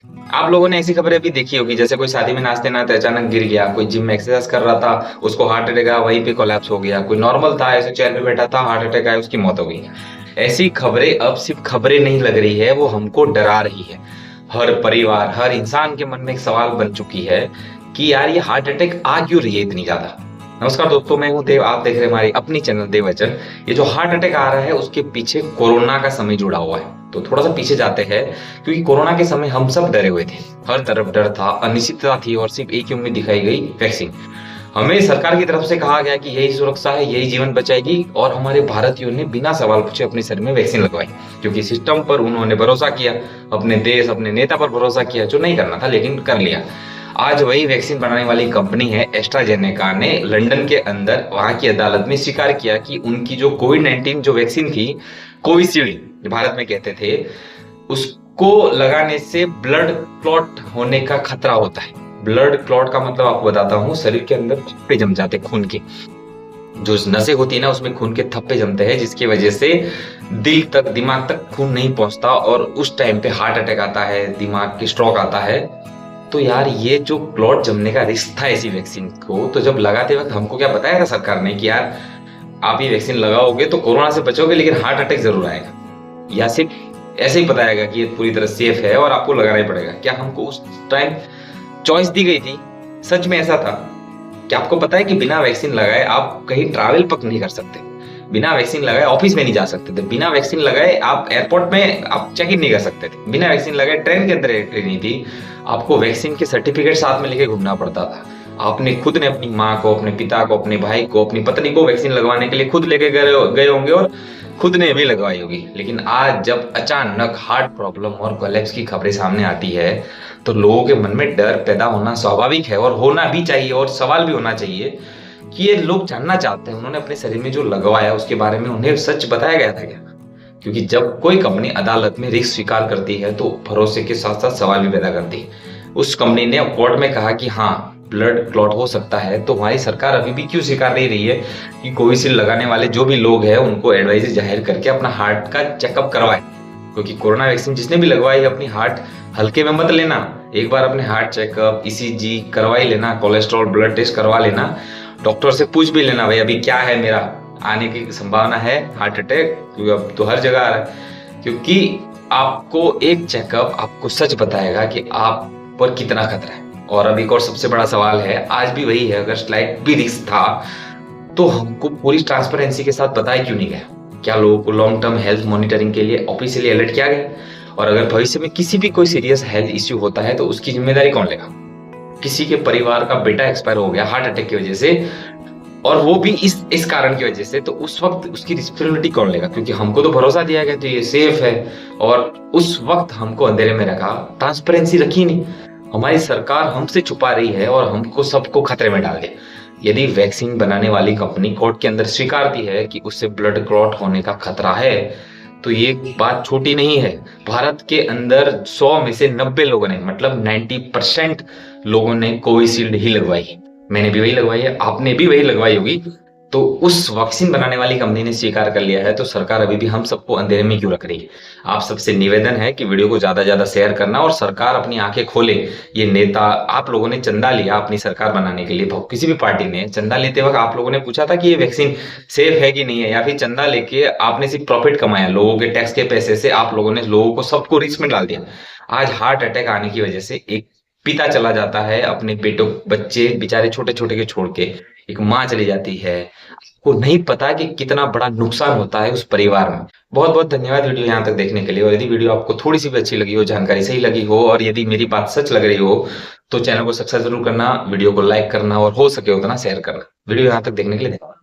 आप लोगों ने ऐसी खबरें भी देखी होगी, जैसे कोई शादी में नाचते नाचते अचानक गिर गया, कोई जिम में एक्सरसाइज कर रहा था, उसको हार्ट अटैक आया, वहीं पे कोलैप्स हो गया, कोई नॉर्मल था ऐसे चेयर पे बैठा था, हार्ट अटैक आया, उसकी मौत हो गई। ऐसी खबरें अब सिर्फ खबरें नहीं लग रही है, वो हमको डरा रही है। हर परिवार, हर इंसान के मन में एक सवाल बन चुकी है कि यार ये हार्ट अटैक आ क्यों रही है इतनी ज्यादा। नमस्कार दोस्तों, मैं हूं देव, आप देख रहे हैं हमारी अपनी चैनल देववचन। ये जो हार्ट अटैक आ रहा है उसके पीछे कोरोना का समय जुड़ा हुआ है। तो थोड़ा सा पीछे जाते हैं, क्योंकि कोरोना के समय हम सब डरे हुए थे, हर तरफ डर था, अनिश्चितता थी और सिर्फ एक ही उम्मीद दिखाई गई, वैक्सीन। हमें सरकार की तरफ से कहा गया कि यही सुरक्षा है, यही जीवन बचाएगी, और हमारे भारतीयों ने बिना सवाल पूछे अपने शरीर में वैक्सीन लगवाई, क्योंकि सिस्टम पर उन्होंने भरोसा किया, अपने देश, अपने नेता पर भरोसा किया, जो नहीं करना था लेकिन कर लिया। आज वही वैक्सीन बनाने वाली कंपनी है एस्ट्राजेनेका ने लंदन के अंदर वहां की अदालत में स्वीकार किया कि उनकी जो कोविड-19 जो वैक्सीन थी, कोविशील्ड भारत में कहते थे, उसको लगाने से ब्लड क्लॉट होने का खतरा होता है। ब्लड क्लॉट का मतलब आपको बताता हूँ, शरीर के अंदर थप्पे जम जाते खून के, जो नसें होती है ना उसमें खून के थप्पे जमते हैं, जिसकी वजह से दिल तक, दिमाग तक खून नहीं पहुंचता और उस टाइम पे हार्ट अटैक आता है, दिमाग की स्ट्रोक आता है। तो यार ये जो क्लॉट जमने का रिस्क था ऐसी वैक्सीन को, तो जब लगाते वक्त हमको क्या बताया था सरकार ने कि यार आप ये वैक्सीन लगाओगे तो कोरोना से बचोगे लेकिन हार्ट अटैक जरूर आएगा, या सिर्फ ऐसे ही बताएगा कि ये पूरी तरह सेफ है और आपको लगाना ही पड़ेगा? क्या हमको उस टाइम चॉइस दी गई थी? सच में ऐसा था? क्या आपको पता है कि बिना वैक्सीन लगाए आप कहीं ट्रैवल तक नहीं कर सकते, बिना वैक्सीन लगाए ऑफिस में नहीं जा सकते थे, बिना वैक्सीन लगाए आप एयरपोर्ट में आप चेक इन नहीं कर सकते थे, बिना वैक्सीन लगाए ट्रेन के अंदर एंट्री नहीं थी, आपको वैक्सीन के सर्टिफिकेट साथ में लेके घूमना पड़ता था। आपने खुद ने अपनी माँ को, अपने पिता को, अपने भाई को, अपनी पत्नी को वैक्सीन लगवाने के लिए खुद लेके गए होंगे और खुद ने भी लगवाई होगी। लेकिन आज जब अचानक हार्ट प्रॉब्लम और कोलैप्स की खबरें सामने आती है, तो लोगों के मन में डर पैदा होना स्वाभाविक है और होना भी चाहिए, और सवाल भी होना चाहिए कि ये लोग जानना चाहते हैं उन्होंने अपने शरीर में जो लगवाया उसके बारे में उन्हें सच बताया गया था क्या? क्योंकि जब कोई कंपनी अदालत में रिस्क स्वीकार करती है तो भरोसे के साथ साथ सवाल भी पैदा करती है। उस कंपनी ने कोर्ट में कहा कि हाँ ब्लड क्लॉट हो सकता है, तो हमारी सरकार अभी भी क्यों स्वीकार नहीं रही है कि कोविशील्ड लगाने वाले जो भी लोग हैं उनको एडवाइस जाहिर करके अपना हार्ट का चेकअप करवाए? क्योंकि कोरोना वैक्सीन जिसने भी लगवाई अपनी हार्ट हल्के में मत लेना, एक बार अपने हार्ट चेकअप, ईसीजी करवा ही लेना, कोलेस्ट्रॉल ब्लड टेस्ट करवा लेना, डॉक्टर से पूछ भी लेना भाई अभी क्या है, मेरा आने की संभावना है हार्ट अटैक, क्योंकि अब तो हर जगह आ रहा है। क्योंकि आपको एक चेकअप आपको सच बताएगा कि आप पर कितना खतरा है। और अब एक और सबसे बड़ा सवाल है, आज भी वही है, अगर स्लाइट भी रिस्क था तो हमको पूरी ट्रांसपेरेंसी के साथ बताया क्यों नहीं गया? क्या लोगों को लॉन्ग टर्म हेल्थ मॉनिटरिंग के लिए ऑफिशियली अलर्ट किया गया? और अगर भविष्य में किसी भी कोई सीरियस हेल्थ इश्यू होता है तो उसकी जिम्मेदारी कौन लेगा? किसी के परिवार का बेटा एक्सपायर हो गया हार्ट अटैक की वजह से, और वो भी इस कारण की वजह से, तो उस वक्त उसकी रिस्पॉन्सिबिलिटी कौन लेगा? क्योंकि हमको तो भरोसा दिया गया तो ये सेफ है, और उस वक्त हमको अंधेरे में रखा, ट्रांसपेरेंसी रखी नहीं। हमारी सरकार हमसे छुपा रही है और हमको सबको खतरे में डाल दिया। यदि वैक्सीन बनाने वाली कंपनी कोर्ट के अंदर स्वीकारती है कि उससे ब्लड क्लॉट होने का खतरा है, तो ये बात छोटी नहीं है। भारत के अंदर 100 में से 90 लोगों ने, मतलब 90% लोगों ने कोविशील्ड ही लगवाई। मैंने भी वही लगवाई है, आपने भी वही लगवाई होगी। तो उस वैक्सीन बनाने वाली कंपनी ने स्वीकार कर लिया है, तो सरकार अभी भी हम सबको अंधेरे में क्यों रख रही है? आप सबसे निवेदन है कि वीडियो को ज्यादा ज्यादा शेयर करना और सरकार अपनी आंखें खोले। ये नेता, आप लोगों ने चंदा लिया अपनी सरकार बनाने के लिए, किसी भी पार्टी ने चंदा लेते वक्त आप लोगों ने पूछा था कि ये वैक्सीन सेफ है कि नहीं है? या फिर चंदा लेके आपने सिर्फ प्रॉफिट कमाया, लोगों के टैक्स के पैसे से आप लोगों ने लोगों को, सबको रिस्क में डाल दिया। आज हार्ट अटैक आने की वजह से एक पिता चला जाता है अपने बेटों, बच्चे बेचारे छोटे छोटे के छोड़ के, एक माँ चली जाती है, को नहीं पता कि कितना बड़ा नुकसान होता है उस परिवार में। बहुत बहुत धन्यवाद वीडियो यहाँ तक देखने के लिए। और यदि वीडियो आपको थोड़ी सी भी अच्छी लगी हो, जानकारी सही लगी हो, और यदि मेरी बात सच लग रही हो, तो चैनल को सब्सक्राइब जरूर करना, वीडियो को लाइक करना और हो सके उतना शेयर करना। वीडियो यहाँ तक देखने के लिए धन्यवाद।